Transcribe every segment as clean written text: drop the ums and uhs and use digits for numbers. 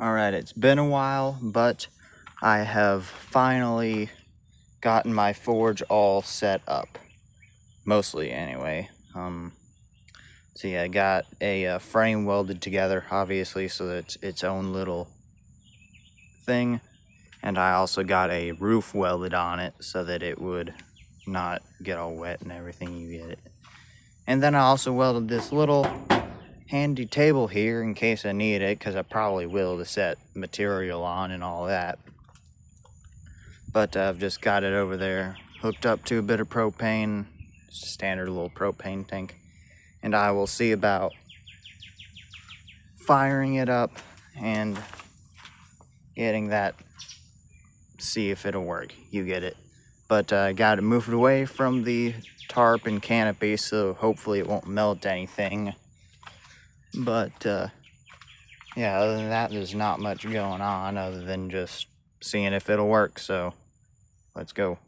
Alright, it's been a while, but I have finally gotten my forge all set up. Mostly, anyway. So yeah, I got a frame welded together, obviously, so that it's its own little thing. And I also got a roof welded on it so that it would not get all wet and everything, you get it. And then I also welded this little handy table here in case I need it, because I probably will, to set material on and all that. But I've just got it over there hooked up to a bit of propane, just a standard little propane tank, and I will see about firing it up and getting that, see if it'll work, you get it. But I got it moved away from the tarp and canopy, so hopefully it won't melt anything. But yeah, other than that, there's not much going on other than just seeing if it'll work, so let's go.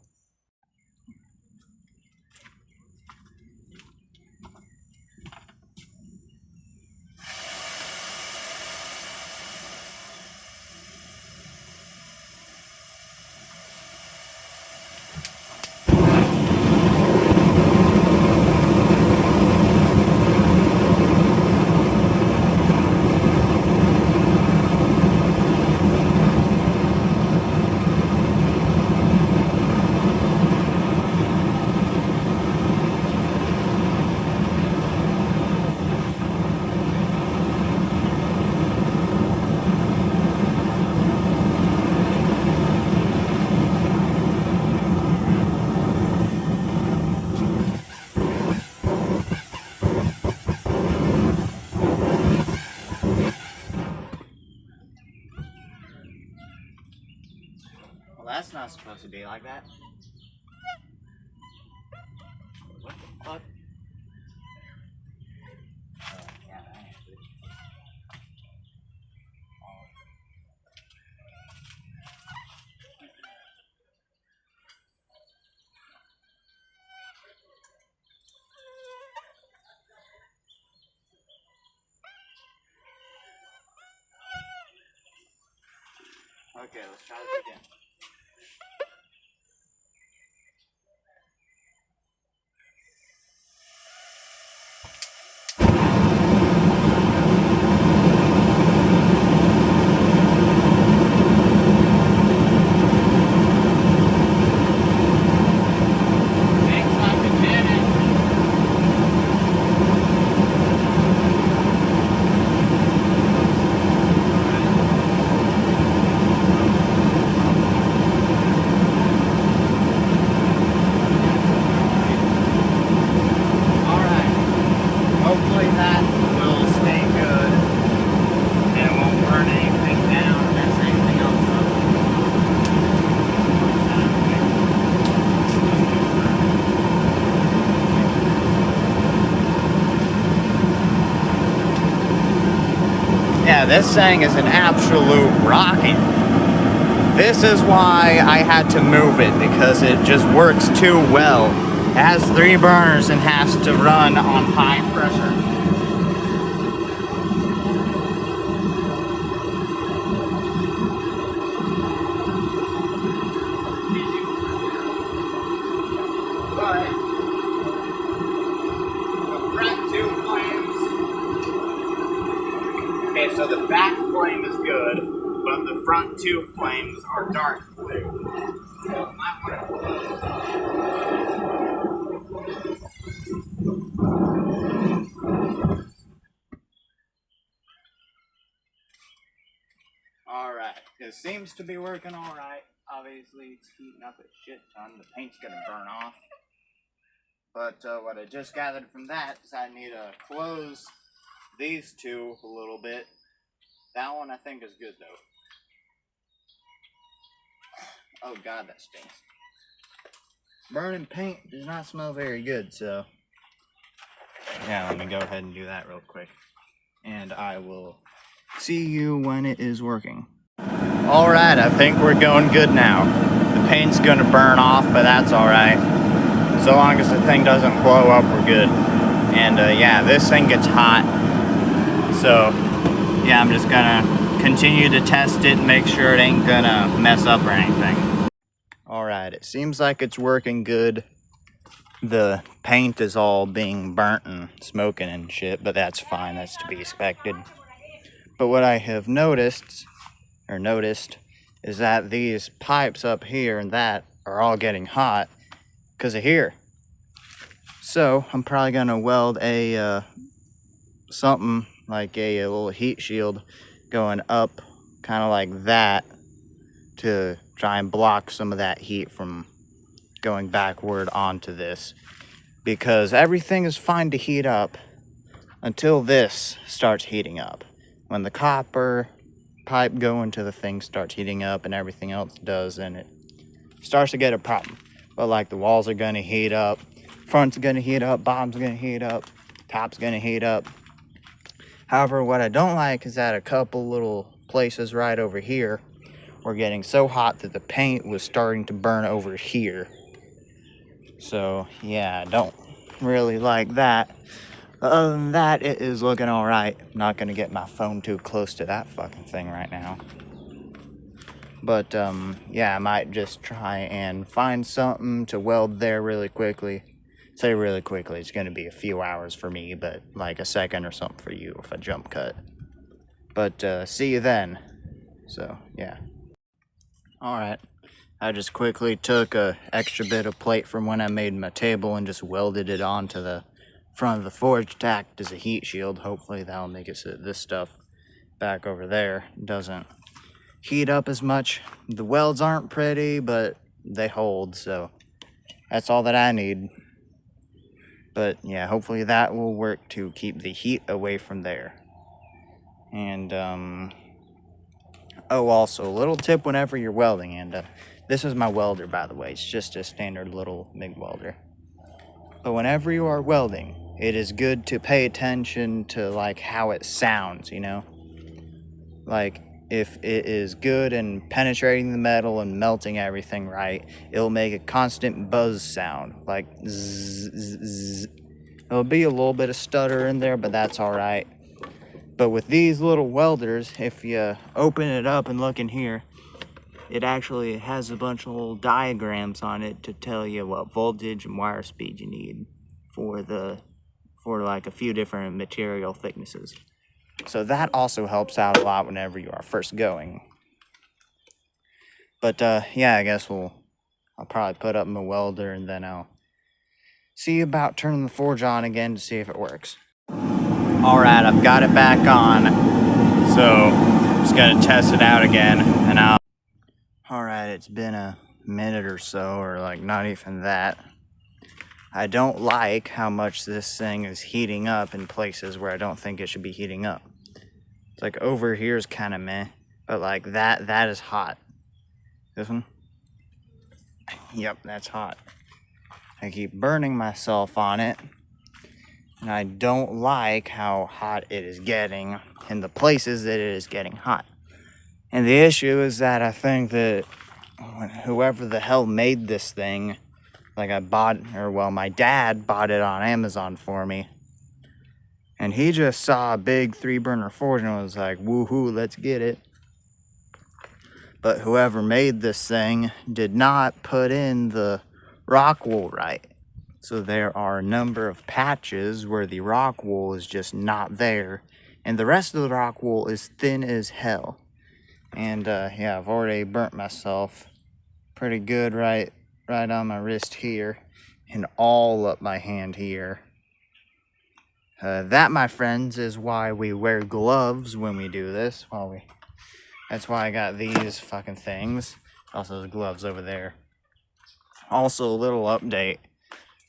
That's not supposed to be like that. What the fuck? Oh, yeah, that answered it. Okay, let's try this again. Yeah, this thing is an absolute rocket. This is why I had to move it, because it just works too well. It has 3 burners and has to run on high pressure. Okay, so the back flame is good, but the front 2 flames are dark blue. So it might want to close. Alright, it seems to be working alright. Obviously, it's heating up a shit ton. The paint's gonna burn off. But what I just gathered from that is I need to close these 2 a little bit. That one I think is good though. Oh god, that stinks. Burning paint does not smell very good, so yeah, let me go ahead and do that real quick. And I will see you when it is working. Alright, I think we're going good now. The paint's gonna burn off, but that's alright. So long as the thing doesn't blow up, we're good. And yeah, this thing gets hot. So yeah, I'm just gonna continue to test it and make sure it ain't gonna mess up or anything. Alright, it seems like it's working good. The paint is all being burnt and smoking and shit, but that's fine, that's to be expected. But what I have noticed is that these pipes up here and that are all getting hot because of here. So I'm probably gonna weld a something like a little heat shield going up kind of like that to try and block some of that heat from going backward onto this, because everything is fine to heat up until this starts heating up. When the copper pipe going to the thing starts heating up and everything else does, and it starts to get a problem. But like the walls are gonna heat up, front's gonna heat up, bottom's gonna heat up, top's gonna heat up. However, what I don't like is that a couple little places right over here were getting so hot that the paint was starting to burn over here. So yeah, I don't really like that. Other than that, it is looking all right. I'm not gonna get my phone too close to that fucking thing right now. But yeah, I might just try and find something to weld there really quickly. Say really quickly, it's gonna be a few hours for me, but like a second or something for you if I jump cut. But see you then. So yeah. Alright, I just quickly took a extra bit of plate from when I made my table and just welded it onto the front of the forge to act as a heat shield. Hopefully that'll make it so that this stuff back over there doesn't heat up as much. The welds aren't pretty, but they hold, so that's all that I need. But yeah, hopefully that will work to keep the heat away from there. And oh, also a little tip whenever you're welding, and this is my welder, by the way. It's just a standard little MIG welder. But whenever you are welding, it is good to pay attention to like how it sounds, you know? Like if it is good and penetrating the metal and melting everything right, it'll make a constant buzz sound, like zzz, zzz, zzz. There'll be a little bit of stutter in there, but that's all right. But with these little welders, if you open it up and look in here, it actually has a bunch of little diagrams on it to tell you what voltage and wire speed you need for like a few different material thicknesses. So that also helps out a lot whenever you are first going. But yeah, I guess I'll probably put up my welder and then I'll see about turning the forge on again to see if it works. Alright, I've got it back on, so I'm just gonna test it out again and I'll... Alright, it's been a minute or so, or like not even that. I don't like how much this thing is heating up in places where I don't think it should be heating up. It's like over here is kind of meh, but like that is hot. This one? Yep, that's hot. I keep burning myself on it, and I don't like how hot it is getting in the places that it is getting hot. And the issue is that I think that whoever the hell made this thing, like my dad bought it on Amazon for me. And he just saw a big 3-burner forge and was like, woohoo, let's get it. But whoever made this thing did not put in the rock wool right. So there are a number of patches where the rock wool is just not there. And the rest of the rock wool is thin as hell. And yeah, I've already burnt myself pretty good right on my wrist here and all up my hand here. That, my friends, is why we wear gloves when we do this. That's why I got these fucking things. Also, the gloves over there. Also, a little update.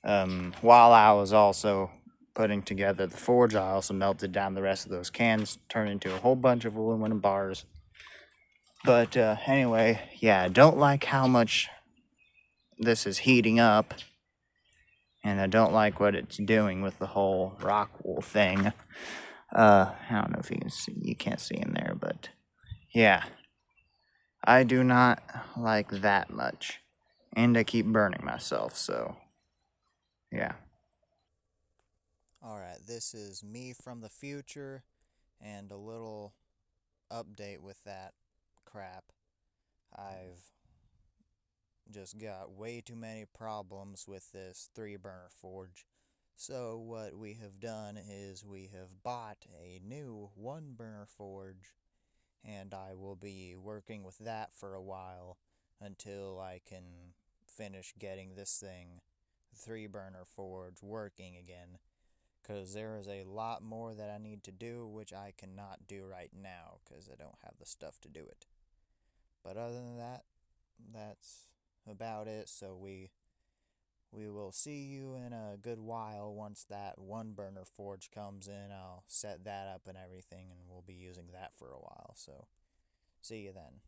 While I was also putting together the forge, I also melted down the rest of those cans, turned into a whole bunch of aluminum bars. But anyway, yeah, I don't like how much this is heating up. And I don't like what it's doing with the whole rock wool thing. I don't know if you can see, you can't see in there, but yeah. I do not like that much. And I keep burning myself, so yeah. Alright, this is me from the future and a little update with that crap. I've just got way too many problems with this 3-burner forge. So what we have done is we have bought a new 1-burner forge, and I will be working with that for a while until I can finish getting this thing, 3-burner forge, working again. Because there is a lot more that I need to do, which I cannot do right now because I don't have the stuff to do it. But other than that, that's about it. So we will see you in a good while once that 1-burner forge comes in. I'll set that up and everything, and we'll be using that for a while. So see you then.